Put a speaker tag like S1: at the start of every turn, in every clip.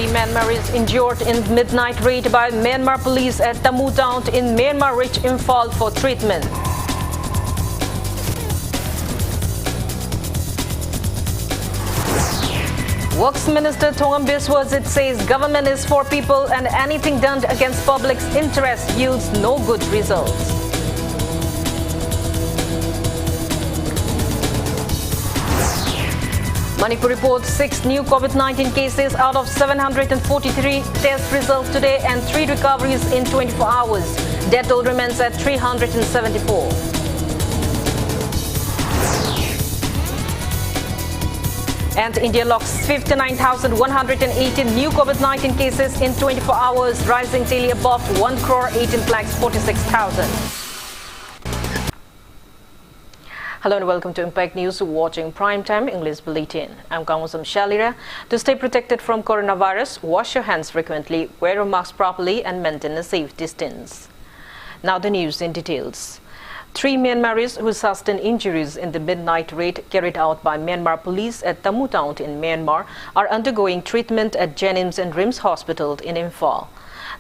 S1: 3 Myanmaris injured in midnight raid by Myanmar police at Tamu town in Myanmar-rich Imphal for treatment. Works Minister Thongam Biswajit says government is for people and anything done against public's interest yields no good results. Manipur reports 6 new COVID-19 cases out of 743 test results today and 3 recoveries in 24 hours. Death toll remains at 374. And India locks 59,118 new COVID-19 cases in 24 hours, rising daily above 1,18,46,000. Hello and welcome to Impact News, watching Primetime English Bulletin. I'm Kangujam Shellyra. To stay protected from coronavirus, wash your hands frequently, wear a mask properly and maintain a safe distance. Now the news in details. 3 Myanmaris who sustained injuries in the midnight raid carried out by Myanmar police at Tamu town in Myanmar are undergoing treatment at Jennings and Rims Hospital in Imphal.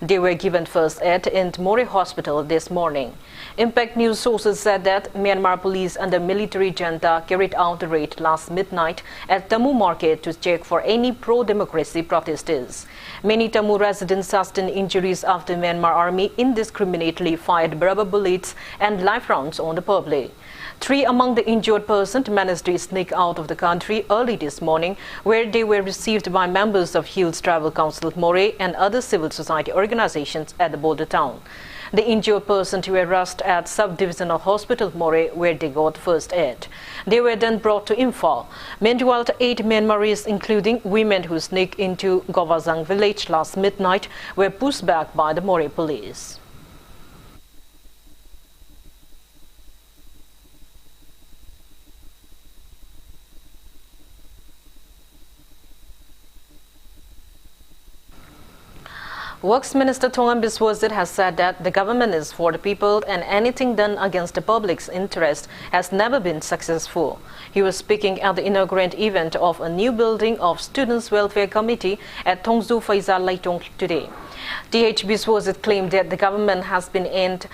S1: They were given first aid in More Hospital this morning. Impact News sources said that Myanmar police under military junta carried out the raid last midnight at Tamu market to check for any pro-democracy protesters. Many Tamu residents sustained injuries after Myanmar army indiscriminately fired rubber bullets and live rounds on the public. 3 among the injured persons managed to sneak out of the country early this morning, where they were received by members of Hills Travel Council More and other civil society organizations at the border town. The injured persons were rushed at Sub-Divisional Hospital More, where they got first aid. They were then brought to Imphal. Meanwhile, 8 Myanmaris, including women who sneaked into Govazang village last midnight, were pushed back by the More police. Works Minister Thongam Biswajit has said that the government is for the people and anything done against the public's interest has never been successful. He was speaking at the inaugural event of a new building of Students' Welfare Committee at Tongzu Faisal Laitong today. TH Biswajit claimed that the government has been and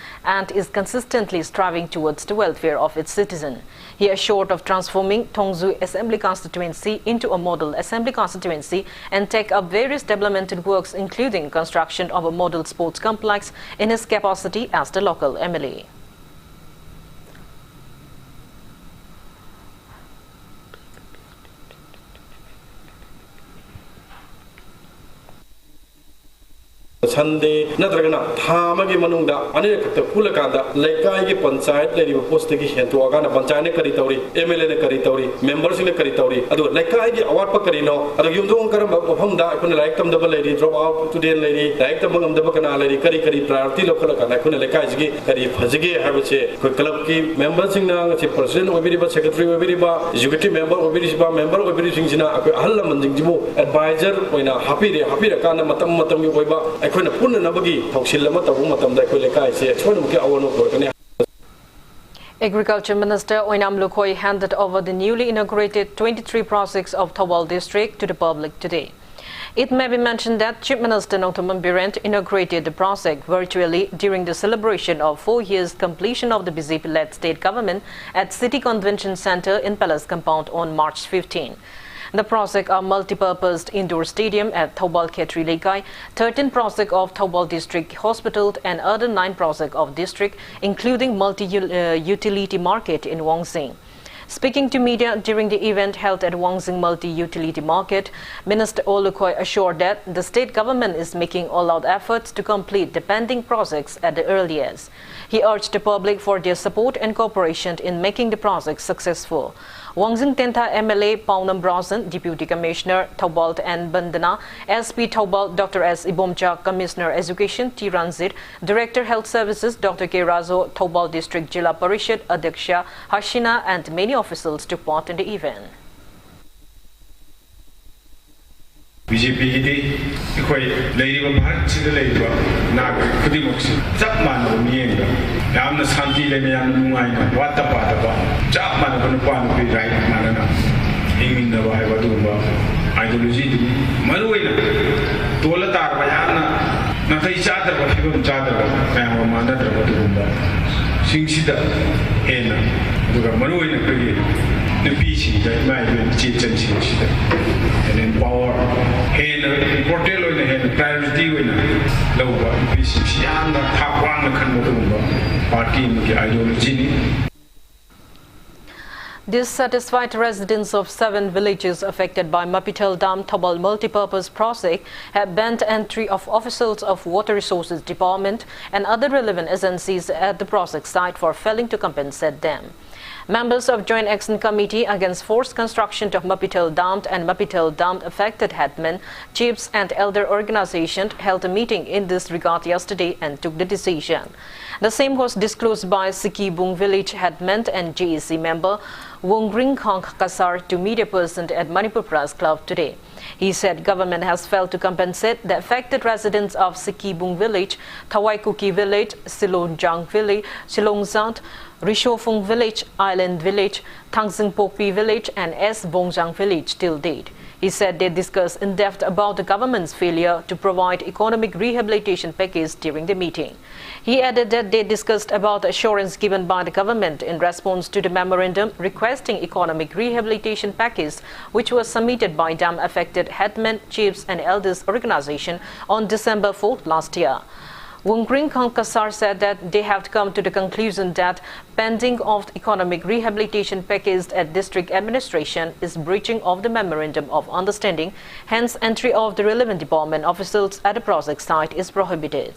S1: is consistently striving towards the welfare of its citizens. He assured of transforming Tongzu Assembly Constituency into a model Assembly Constituency and take up various developmental works, including construction of a model sports complex in his capacity as the local MLA.
S2: Sunday, Natragana, Tamagi Manunda, Anika Pulakanda, Lekai Pansai, Lady Postiki, and to Agana Pansana Caritori, MLA Caritori, members in the Caritori, Adu Lekai, Awapa Carino, Adu Yundon Karamba Honda, I couldn't like them double lady, drop out today lady, like the Mungam the Bacana lady, Cari Priority Local, I couldn't like Kaji, Kari Pazigi, have a club members in the president, Obiba secretary, Obiba, executive member, Obiba member, Obisina, Alamandibu, advisor, when a happy Kana Matam Matam Yoba.
S1: Agriculture Minister Oinam Lukhoi handed over the newly inaugurated 23 projects of Thawal district to the public today. It may be mentioned that Chief Minister Nongthaman Birent inaugurated the project virtually during the celebration of 4 years completion of the BJP-led state government at City Convention Center in Palace Compound on March 15. The project are multi-purposed indoor stadium at Thawal Khetri Lekai, 13 project of Thawal District Hospital and other 9 project of district, including multi-utility market in Wongsing. Speaking to media during the event held at Wongsing Multi-Utility Market, Minister Olukhoi assured that the state government is making all-out efforts to complete the pending projects at the earliest. He urged the public for their support and cooperation in making the project successful. Wongsing Tenta MLA Paunam Bronson, Deputy Commissioner Thawal and Bandana, SP Thawal Dr. S. Ibomcha, Commissioner Education T. Ranzit, Director Health Services Dr. K. Razo, Thawal District Jilla Parishad Adhyaksha Hashina and many officials took part in the event.
S3: BJP 이거의 레이버 바르치를 레이버 나가 그디목시 짝만 오미엔가 야암나 산티레메 양 누아이나 왔다 바다바 짝만 그는 관비 라이트 만나 이민나바 해봐도 뭐 아이디올로지 마루이나 tola tar bayana natai chadar ba fibam chadar ba mana dar ba dumba singsida hena duga maroi na kage the PC that my chichen sida and in power hena important lo na priority wena lo ba PC sianda thapwang na khan mo dumba party ki ideology ni.
S1: Dissatisfied residents of 7 villages affected by Mapitel Dam Thobal multipurpose project have banned entry of officials of Water Resources Department and other relevant agencies at the project site for failing to compensate them. Members of Joint Action Committee against Forced Construction of Mapitel Dam and Mapitel Dam affected headmen, chiefs and elder organizations held a meeting in this regard yesterday and took the decision. The same was disclosed by Sikibung village headman and GEC member Wongring Khang Kasar to media person at Manipur Press Club today. He said government has failed to compensate the affected residents of Sikibung village, Thawaikuki village, Silongjang village, Silongzant, Rishofung village, Island village, Tangzingpokpi village and S. Bongjang village till date. He said they discussed in depth about the government's failure to provide economic rehabilitation package during the meeting. He added that they discussed about the assurance given by the government in response to the memorandum requesting economic rehabilitation package, which was submitted by dam-affected headmen, chiefs and elders organization on December 4th last year. Wongring Khang Kasar said that they have come to the conclusion that pending of the economic rehabilitation package at district administration is breaching of the memorandum of understanding, hence entry of the relevant department officials at the project site is prohibited.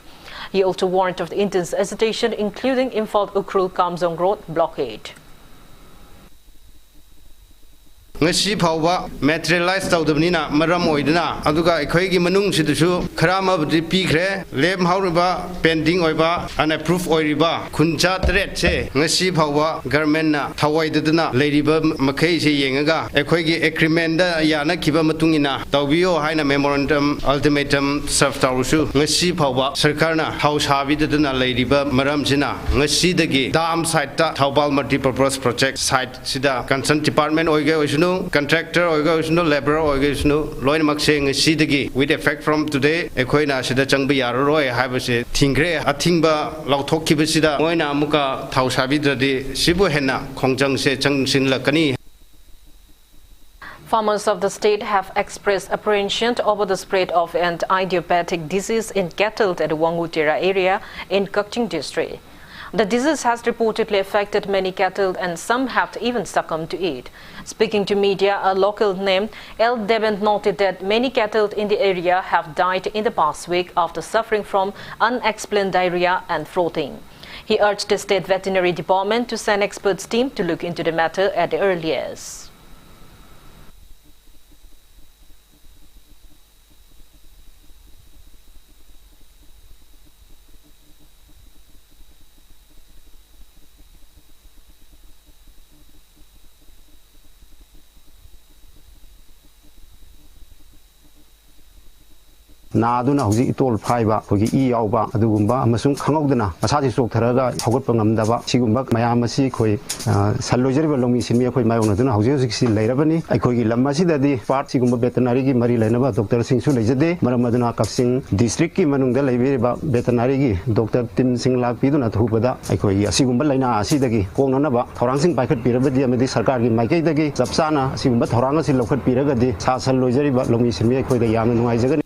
S1: He also warned of the intense agitation including Imphal-Ukhrul Kamjong Road blockade.
S4: ngasi phawba materialize tawdabnina maram oidna aduga ekhoigi manung sidusu kharama budi pikhre lem hauriba pending oiba unapproved oiriba khuncha tret se ngasi phawba government na thawaidaduna leiriba makhei se yengaga ekhoigi agreement da yana khiba matungina tawbiyo haina memorandum ultimatum serve tawrusu ngasi phawba sarkar na house habidaduna leiriba maram sina ngasi dagi dam site ta thawbal multipurpose project site sida concerned department oige oisunu contractor oiga labor oiga loin makseng sidagi with effect from today ekoina sida changba yaroroi haibase thingre athingba lauthokibasida moina amuka thausabidradi sibu henna khongjang se changsin lakani.
S1: Farmers of the state have expressed apprehension over the spread of an idiopathic disease in cattle at the Wangutera area in Kangujam district. The disease has reportedly affected many cattle and some have even succumbed to it. Speaking to media, a local named El Devent noted that many cattle in the area have died in the past week after suffering from unexplained diarrhea and frothing. He urged the state veterinary department to send experts team to look into the matter at the earliest.
S5: Naduna hauji itol phaiba hogi I yauba adugumba amasung khangogdana masadi sok tharaga hogotpa ngamdaba sigumba mayam asi khoi salloijeriba longmi sinmi khoi mayong aduna hauji hauji si leirabani aikhogi lamma sidadi part sigumba veterinary gi mari lainaba doctor singsu leijade maram aduna Kangujam district ki manungda leibiriba veterinary gi doctor tim sing lakpiduna thubada aikhogi asigumba laina asidagi kongnanaba thorangsing paikhat pirabadi amadi sarkar gi maikaidagi japsana asigumba thoranga si lokhat piragadi sa salloijeriba longmi sinmi khoi da yamna nungaijagani.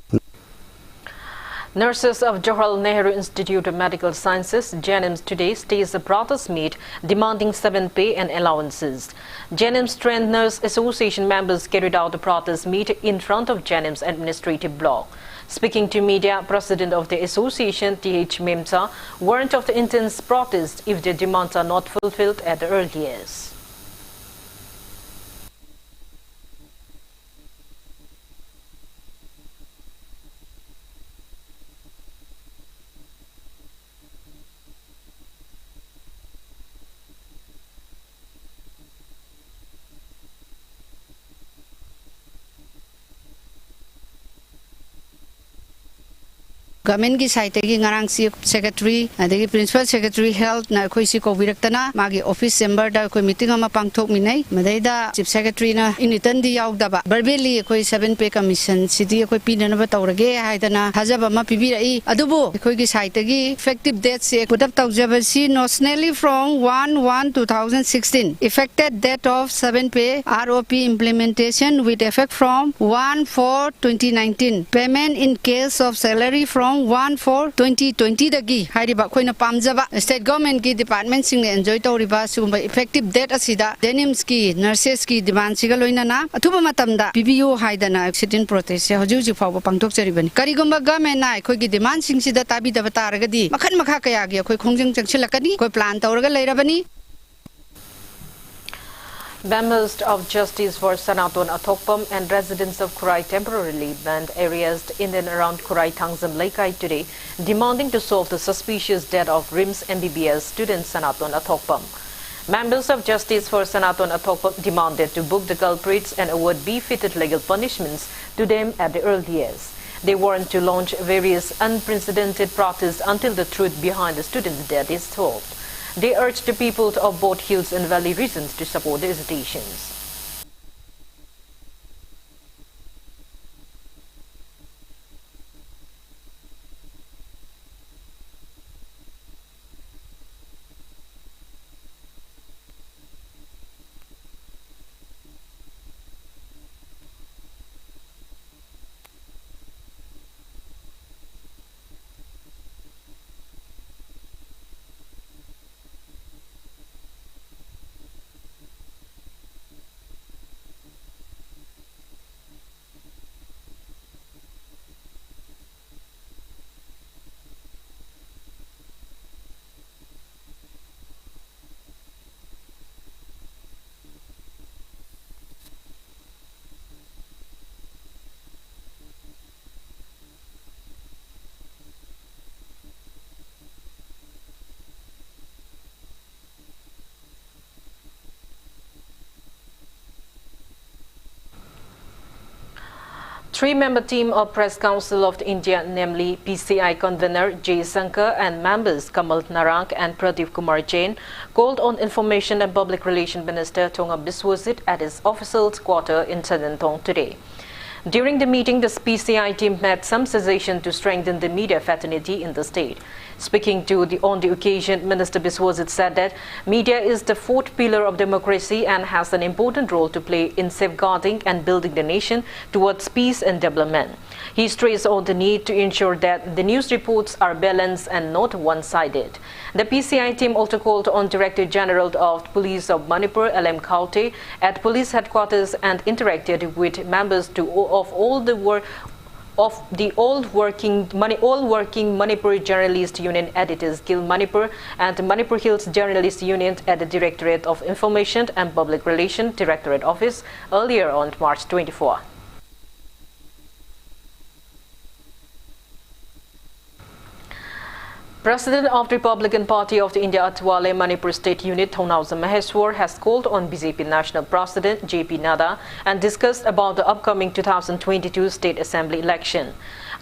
S1: Nurses of Jawaharlal Nehru Institute of Medical Sciences, JNIMS, today staged a protest meet demanding 7 pay and allowances. JNIMS Trained Nurse Association members carried out the protest meet in front of JNIMS administrative block. Speaking to media, President of the association, T.H. Memsa, warned of the intense protest if their demands are not fulfilled at the earliest.
S6: Government ki side gi ngarang si secretary adagi principal secretary health na khoi si ko biraktana magi office chamber da khoi meeting ama pangthok minai madaida chief secretary na initan di yaudaba barbeli khoi 7 pay commission city khoi pinana ba tawrage haidana hajaba ma pibirai adubu khoi gi side gi effective date se put up tawjabasi nationally from 1/1/2016 effective date of 7 pay ROP implementation with effect from 1/4/2019 payment in case of salary from 1/4/2020 dagi hairiba khoina pamjaba state government ki department sing enjoy tawriba sugumba effective date asida denims ki nurses ki demand siga loina na athuba matamda PBU haidana accident protest se hoju ji fawba pangtok jaribani karigumba government na khoi ki demand sing sida tabi daba taragadi makhan makha kaya gi khoi khongjang changchilakani khoi plan tawraga leirabani.
S1: Members of Justice for Sanaton Athokpam and residents of Kurai temporarily banned areas in and around Kurai Tangzam Laikai today, demanding to solve the suspicious death of RIMS MBBS student Sanaton Athokpam. Members of Justice for Sanaton Athokpam demanded to book the culprits and award befitted legal punishments to them at the earliest. They warned to launch various unprecedented protests until the truth behind the student's death is solved. They urged the people of both hills and valley regions to support the hesitations. Three-member team of Press Council of India, namely PCI convener Jay Sankar and members Kamal Narang and Pradeep Kumar Jain, called on Information and Public Relations Minister Thongam Biswajit at his officials' quarter in Sanantong today. During the meeting, the PCI team made some suggestion to strengthen the media fraternity in the state. Speaking on the occasion, Minister Biswajit said that media is the fourth pillar of democracy and has an important role to play in safeguarding and building the nation towards peace and development. He stressed on the need to ensure that the news reports are balanced and not one-sided. The PCI team also called on Director General of Police of Manipur, LM Khaute, at police headquarters and interacted with members of all working Manipur Journalist Union Editors Guild Manipur and Manipur Hills Journalist Union at the Directorate of Information and Public Relations Directorate Office earlier on March 24. President of the Republican Party of the India Atwale Manipur State Unit Thonauza Maheshwar has called on BJP National President JP Nadda and discussed about the upcoming 2022 State Assembly election.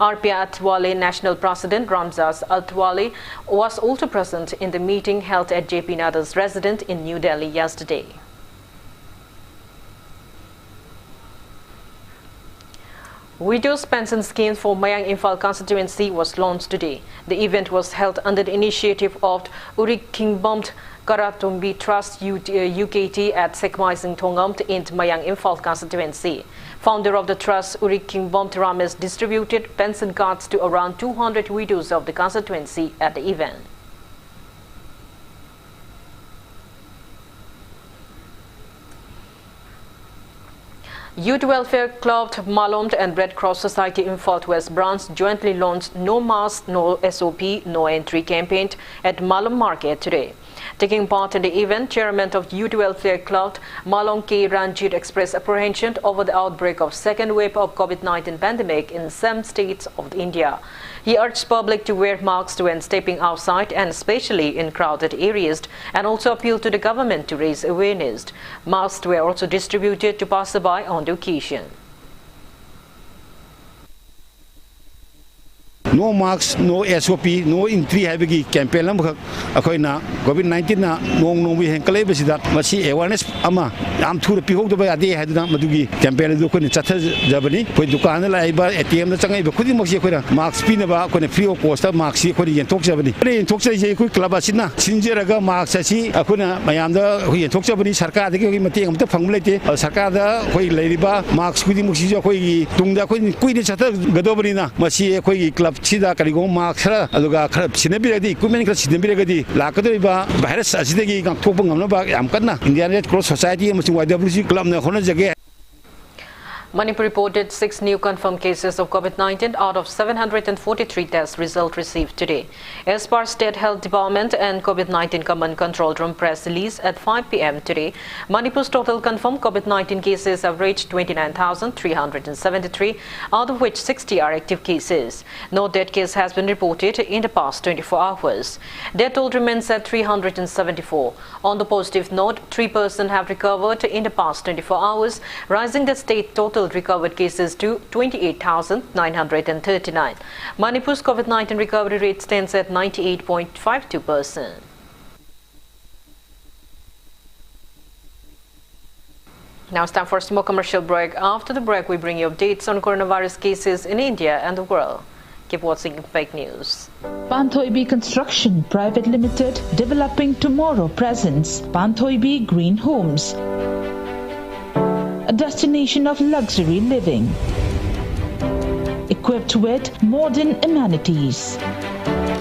S1: RP Atwale National President Ramjas Atwale was also present in the meeting held at JP Nadda's residence in New Delhi yesterday. Widows Pension Scheme for Mayang Imphal constituency was launched today. The event was held under the initiative of Urik Kingbom Karatumbi Trust UKT at Sekmaising Thongam in Mayang Imphal constituency. Founder of the trust, Urik Kingbom Rames, distributed pension cards to around 200 widows of the constituency at the event. Youth Welfare Club Malomd and Red Cross Society Imphal West Branch jointly launched No Mask, No SOP, No Entry campaign at Malom Market today. Taking part in the event, Chairman of Youth Welfare Club Malom K. Ranjit expressed apprehension over the outbreak of second wave of COVID-19 pandemic in some states of India. He urged public to wear masks when stepping outside and especially in crowded areas, and also appealed to the government to raise awareness. Masks were also distributed to passersby on the occasion.
S3: no marks, no SOP, no entry habigi campaign lam akoina COVID-19 na nong wi henkale besida masi awareness ama am thur pihok do ba ade haduna madugi campaign do koni chatha jabani koi dukan la iba ATM na changai ba khudi moksi koina marks pina ba koni free of cost marks koi yen tok jabani yen tok jai koi club asina sinjeraga marks asi akuna mayam da yen tok jabani sarkar da ki mati amta phangmlete sarkar da koi leiriba marks kudi moksi jo koi tungda koi kui ni chatha gadobani na masi koi club sida kaligo marks ra aduga kharap sinabiradi equipment kra sinabiragadi lakadriba virus asidagi gang thokpa ngamna ba yam kanna Indian Red Cross Society amaching YWC club na khona jage.
S1: Manipur reported 6 new confirmed cases of COVID-19 out of 743 test results received today. As per State Health Department and COVID-19 Command Control Room press release at 5 p.m. today, Manipur's total confirmed COVID-19 cases have reached 29,373, out of which 60 are active cases. No death case has been reported in the past 24 hours. Death toll remains at 374. On the positive note, 3 persons have recovered in the past 24 hours, rising the state total recovered cases to 28,939. Manipur's COVID-19 recovery rate stands at 98.52%. Now it's time for a small commercial break. After the break, we bring you updates on coronavirus cases in India and the world. Keep watching Fake News.
S7: Panthoibi Construction Private Limited, developing tomorrow presents Panthoibi Green Homes, a destination of luxury living, equipped with modern amenities.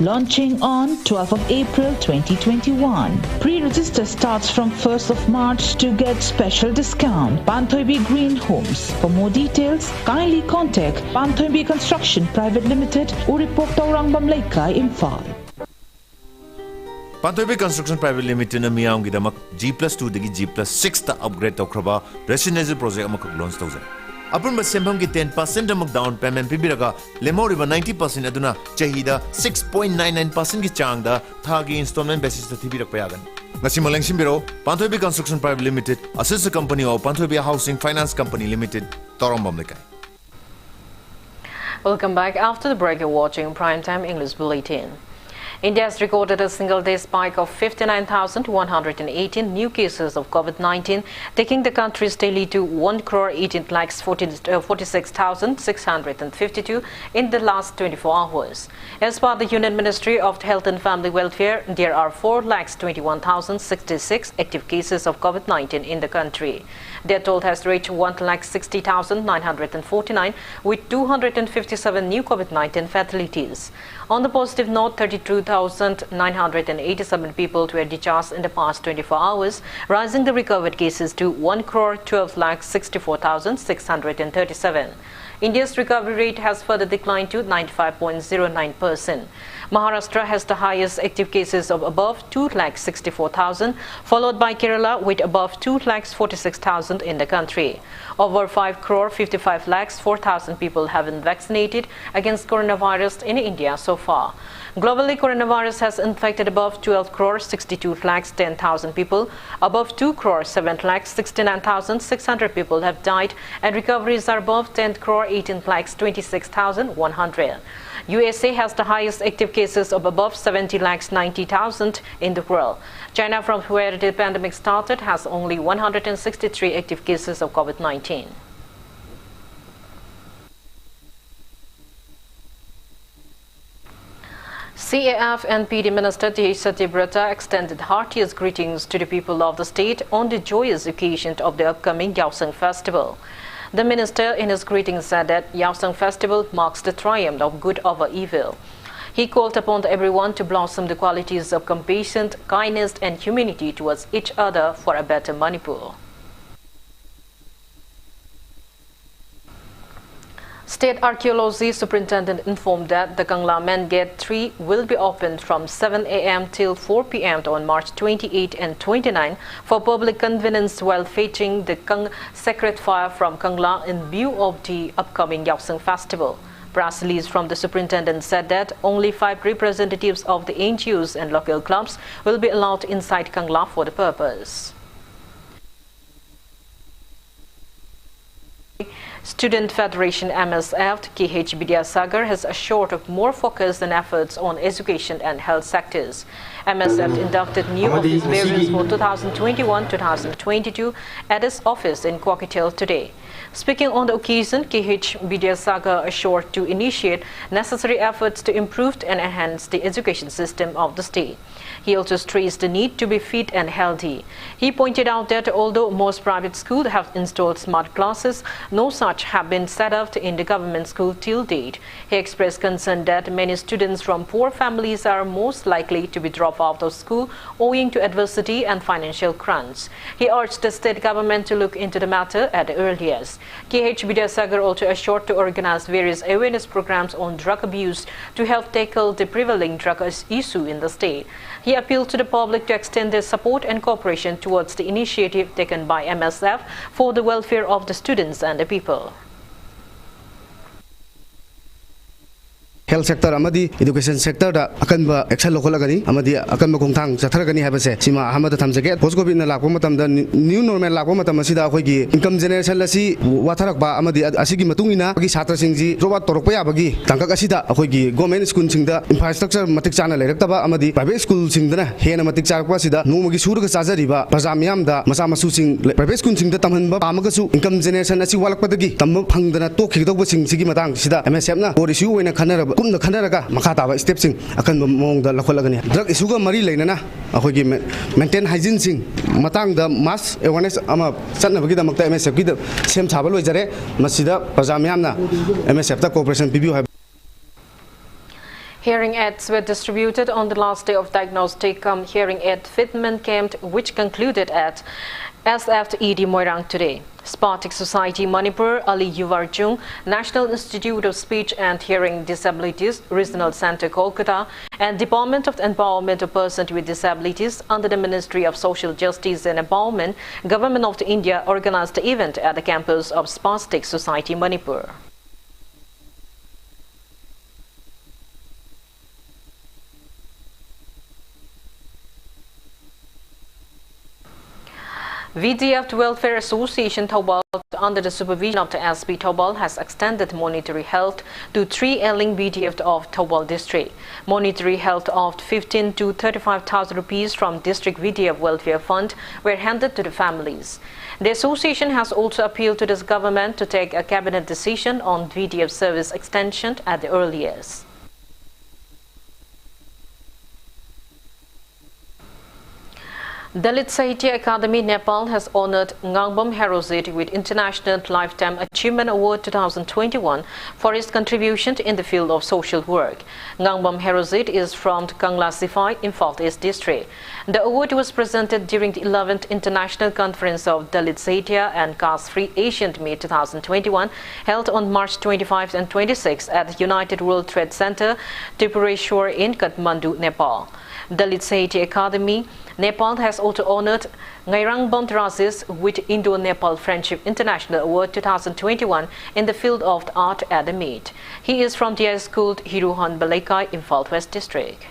S7: Launching on 12th of April 2021. Pre-register starts from 1st of March to get special discount. Panthoibi Green Homes. For more details, kindly contact Panthoibi Construction Private Limited, Uripok Taurang Bamlaikai, Imphal.
S8: Panthoibi Construction Private Limited na miyam gidamak G+2 dagi G+6 ta upgrade tawkraba residential project amakak launch tawzai. Apun ba sembam gi 10% amak down payment pibiraga lemoriba 90% aduna chahida 6.99% gi changda thagi installment basis ta thibirak payagan. Ngasi maleng simbiro Panthoibi Construction Private Limited, a sister company of Panthoibi Housing Finance Company Limited, Torambam Lekai.
S1: Welcome back. After the break, you're watching Primetime English Bulletin. India has recorded a single-day spike of 59,118 new cases of COVID-19, taking the country's daily to 1,18,46,652 in the last 24 hours. As per the Union Ministry of Health and Family Welfare, there are 4,21,066 active cases of COVID-19 in the country. Death toll has reached 1,60,949 with 257 new COVID-19 fatalities. On the positive note, 32,987 people were discharged in the past 24 hours, rising the recovered cases to 1,12,64,637. India's recovery rate has further declined to 95.09%. Maharashtra has the highest active cases of above 2,64,000, followed by Kerala with above 2,46,000 in the country. Over 5,55,04,000 people have been vaccinated against coronavirus in India so far. Globally, coronavirus has infected above 12,62,10,000 people. Above 2,07,69,600 people have died, and recoveries are above 10,18,26,100. USA has the highest active cases of above 70,90,000 in the world. China, from where the pandemic started, has only 163 active cases of COVID-19. CAF and PD Minister Shellyra extended heartiest greetings to the people of the state on the joyous occasion of the upcoming Yaosang Festival. The minister in his greeting said that Yaosang Festival marks the triumph of good over evil. He called upon everyone to blossom the qualities of compassion, kindness and humanity towards each other for a better Manipur. State Archaeology Superintendent informed that the Kangla Main Gate 3 will be opened from 7 a.m. till 4 p.m. on March 28 and 29 for public convenience while fetching the Kang sacred fire from Kangla in view of the upcoming Yaosang Festival. Press release from the superintendent said that only 5 representatives of the NGOs and local clubs will be allowed inside Kangla for the purpose. Student Federation MSF KH Vidyasagar has assured of more focus and efforts on education and health sectors. MSF inducted new office bearers for 2021-2022 at its office in Coquetel today. Speaking on the occasion, KH Vidyasagar assured to initiate necessary efforts to improve and enhance the education system of the state. He also stressed the need to be fit and healthy. He pointed out that although most private schools have installed smart classes, no such have been set up in the government school till date. He expressed concern that many students from poor families are most likely to be dropped out of school owing to adversity and financial crunch. He urged the state government to look into the matter at the earliest. KH Vidyasagar also assured to organize various awareness programs on drug abuse to help tackle the prevailing drug issue in the state. He appealed to the public to extend their support and cooperation towards the initiative taken by MSF for the welfare of the students and the people.
S9: Health sector amadi education sector da akanba action lokolagani amadi akanba khongthang chatharagani habase sima ahmad thamjage post covid na lakwa matam da new normal lakwa matam asida akhoi gi income generation asi watharak ba amadi asigi matungina gi chhatra singji joba torokpa yabagi tangkak asida akhoi gi government school singda infrastructure matik chana leirakta ba amadi private school singdana hena matik charakpa sida nomagi suraga chajariba praja miyam da masa masu sing private school singda tamhanba pamagasu income generation asi walakpadagi tamma phangdana tokhigdogba singsi matang sida MSF na policy oina khanaraba kumna khanaraga makhataba steps sing akan mong da lakholagani drug issue ga mari leinana akhoi maintain hygiene sing matang da mass awareness ama chatnabagi da makta MSF gi da sem chaba loijare masida pajamyamna MSF da cooperation pibiu.
S1: Hearing aids were distributed on the last day of diagnostic hearing aid fitment camp, which concluded at SFED Moirang today. Spartic Society Manipur, Ali Yuvarjung, National Institute of Speech and Hearing Disabilities, Regional Center Kolkata, and Department of Empowerment of Persons with Disabilities under the Ministry of Social Justice and Empowerment, Government of India organized the event at the campus of Spartic Society Manipur. VDF Welfare Association Thobal, under the supervision of the SP Thobal, has extended monetary help to 3 ailing VDF of Thobal district. Monetary help of 15 to 35,000 rupees from District VDF Welfare Fund were handed to the families. The association has also appealed to this government to take a cabinet decision on VDF service extension at the earliest. Dalit Sahitya Academy Nepal has honored Ngangbam Herozit with International Lifetime Achievement Award 2021 for his contribution in the field of social work. Ngangbam Herozit is from Kangla Sifai, Imphal East District. The award was presented during the 11th International Conference of Dalit Sahitya and Caste-Free Asian Meet 2021 held on March 25 and 26 at the United World Trade Center, Tripureshwar in Kathmandu, Nepal. Dalit Sahitya Academy Nepal has also honored Ngairang Bantrazis with Indo-Nepal Friendship International Award 2021 in the field of art at the meet. He is from the school Hiruhan Balaikai, Imphal West District.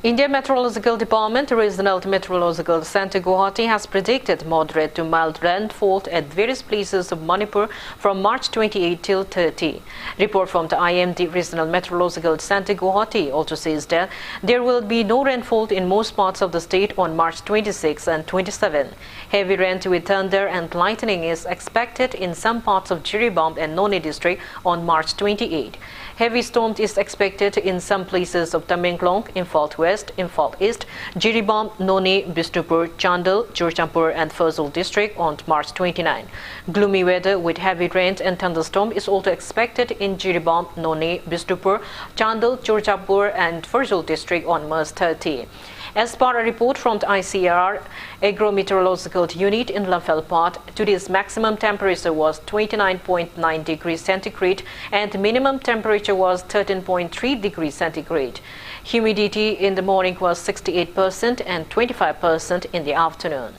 S1: India Meteorological Department, Regional Meteorological Center Guwahati has predicted moderate to mild rainfall at various places of Manipur from March 28 till 30. Report from the IMD Regional Meteorological Center Guwahati also says that there will be no rainfall in most parts of the state on March 26 and 27. Heavy rain with thunder and lightning is expected in some parts of Jiribam and Noni district on March 28. Heavy storm is expected in some places of Tamenglong, Imphal West, Imphal East, Jiribam, Noni, Bishnupur, Chandal, Churchampur and Furzul district on March 29. Gloomy weather with heavy rain and thunderstorm is also expected in Jiribam, Noni, Bishnupur, Chandal, Churchampur and Furzul district on March 30. As per a report from the ICAR Agro-Meteorological Unit in Lafelpat, today's maximum temperature was 29.9 degrees centigrade and minimum temperature was 13.3 degrees centigrade. Humidity in the morning was 68% and 25% in the afternoon.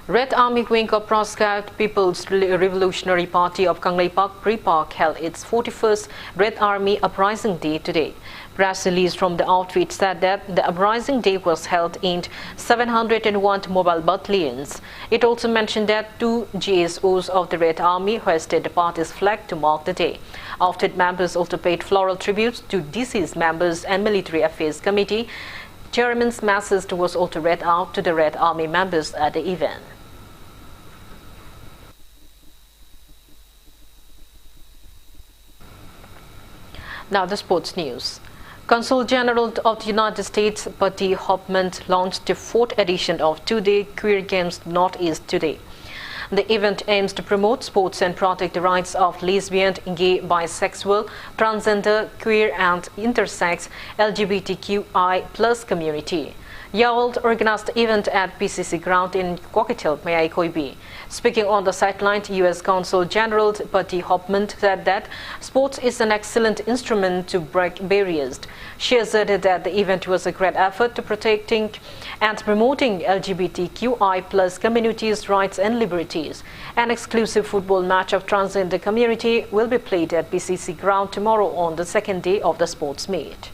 S1: Red Army Wing of Proscribed People's Revolutionary Party of Kangleipak Pre-Park held its 41st Red Army Uprising Day today. Press release from the outfit said that the Uprising Day was held in 701 mobile battalions. It also mentioned that 2 GSOs of the Red Army hoisted the party's flag to mark the day. Outfit members also paid floral tributes to deceased members, and Military Affairs Committee Chairman's message was also read out to the Red Army members at the event. Now the sports news. Consul General of the United States, Buddy Hoffman, launched the 4th edition of two-day Queer Games Northeast today. The event aims to promote sports and protect the rights of lesbian, gay, bisexual, transgender, queer and intersex LGBTQI+ community. Yawald organized the event at PCC ground in Coquetel, Mayai. Speaking on the sideline, U.S. Consul General Buddy Hoffman said that sports is an excellent instrument to break barriers. She asserted that the event was a great effort to protecting and promoting LGBTQI+ communities' rights and liberties. An exclusive football match of transgender community will be played at PCC ground tomorrow on the second day of the sports meet.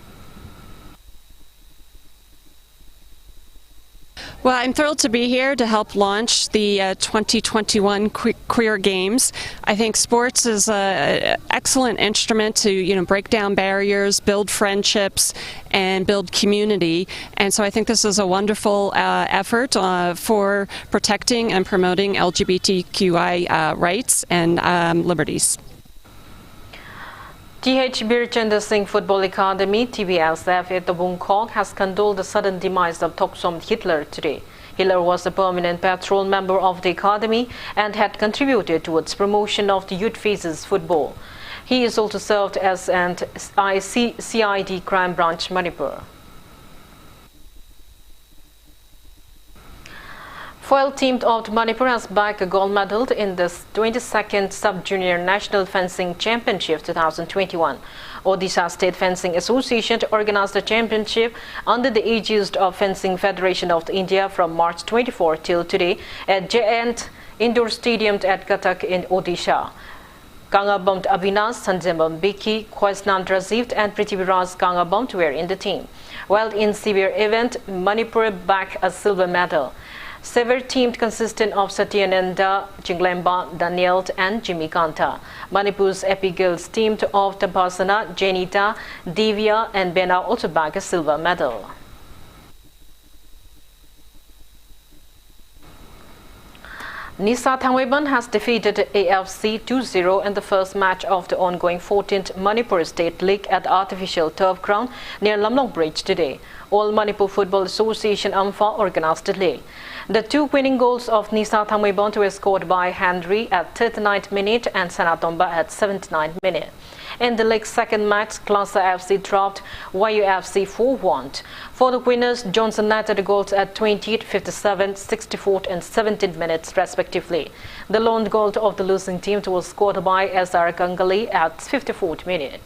S10: Well, I'm thrilled to be here to help launch the 2021 Queer Games. I think sports is an excellent instrument to, break down barriers, build friendships, and build community. And so I think this is a wonderful effort for protecting and promoting LGBTQI rights and liberties.
S1: TH Birchender Singh Football Academy, TBSF at the Bangkok, has condoled the sudden demise of Toksom Hitler today. Hitler was a permanent patrol member of the academy and had contributed towards promotion of the youth phases football. He is also served as an CID crime branch Manipur. Foil team of Manipur has bagged a gold medal in the 22nd Sub-Junior National Fencing Championship 2021. Odisha State Fencing Association organized the championship under the aegis of Fencing Federation of India from March 24 till today at Giant Indoor Stadium at Cuttack in Odisha. Kangujam Abhinas, Sanjambam Biki, Khoisnan Rajiv and Prithviraj Kangujam were in the team. While in severe event, Manipur bagged a silver medal. Several teams consisting of Satyananda, Jinglemba, Daniel and Jimmy Kanta. Manipur's Epi Girls team of Tapasana, Janita, Divya and Bena also bagged a silver medal. Nisa Thangweban has defeated AFC 2-0 in the first match of the ongoing 14th Manipur State League at the artificial turf ground near Lamlong Bridge today. All Manipur Football Association AMFA organized the league. The 2 winning goals of Nisa Thangweban were scored by Henry at 39th minute and Sanatomba at 79th minute. In the league's second match, Klasa FC dropped YUFC 4-1. For the winners, Johnson netted the goals at 28, 57, 64 and 17 minutes respectively. The lone goal of the losing team was scored by SR Gangali at 54th minute.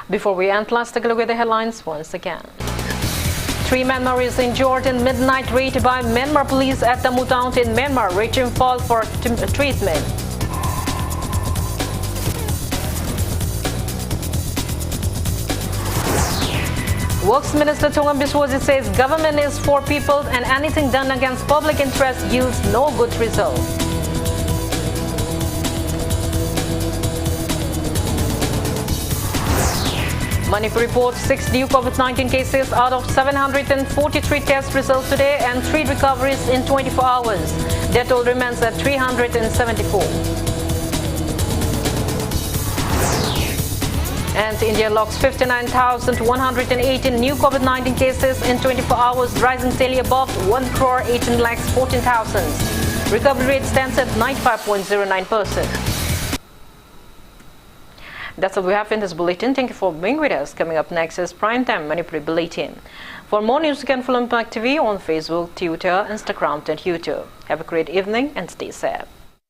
S1: Before we end, let's take a look at the headlines once again. 3 Myanmaris injured in midnight raid by Myanmar police at Tammu town in Myanmar, reaching fall for treatment. Works Minister Thongam Biswaji says government is for people and anything done against public interest yields no good result. Manipur reports 6 new COVID-19 cases out of 743 test results today and 3 recoveries in 24 hours. Death toll remains at 374. And India logs 59,118 new COVID-19 cases in 24 hours, rising daily above 1,18,14,000. Recovery rate stands at 95.09%. That's all we have in this bulletin. Thank you for being with us. Coming up next is Primetime Manipur Bulletin. For more news, you can follow Impact TV on Facebook, Twitter, Instagram, and YouTube. Have a great evening and stay safe.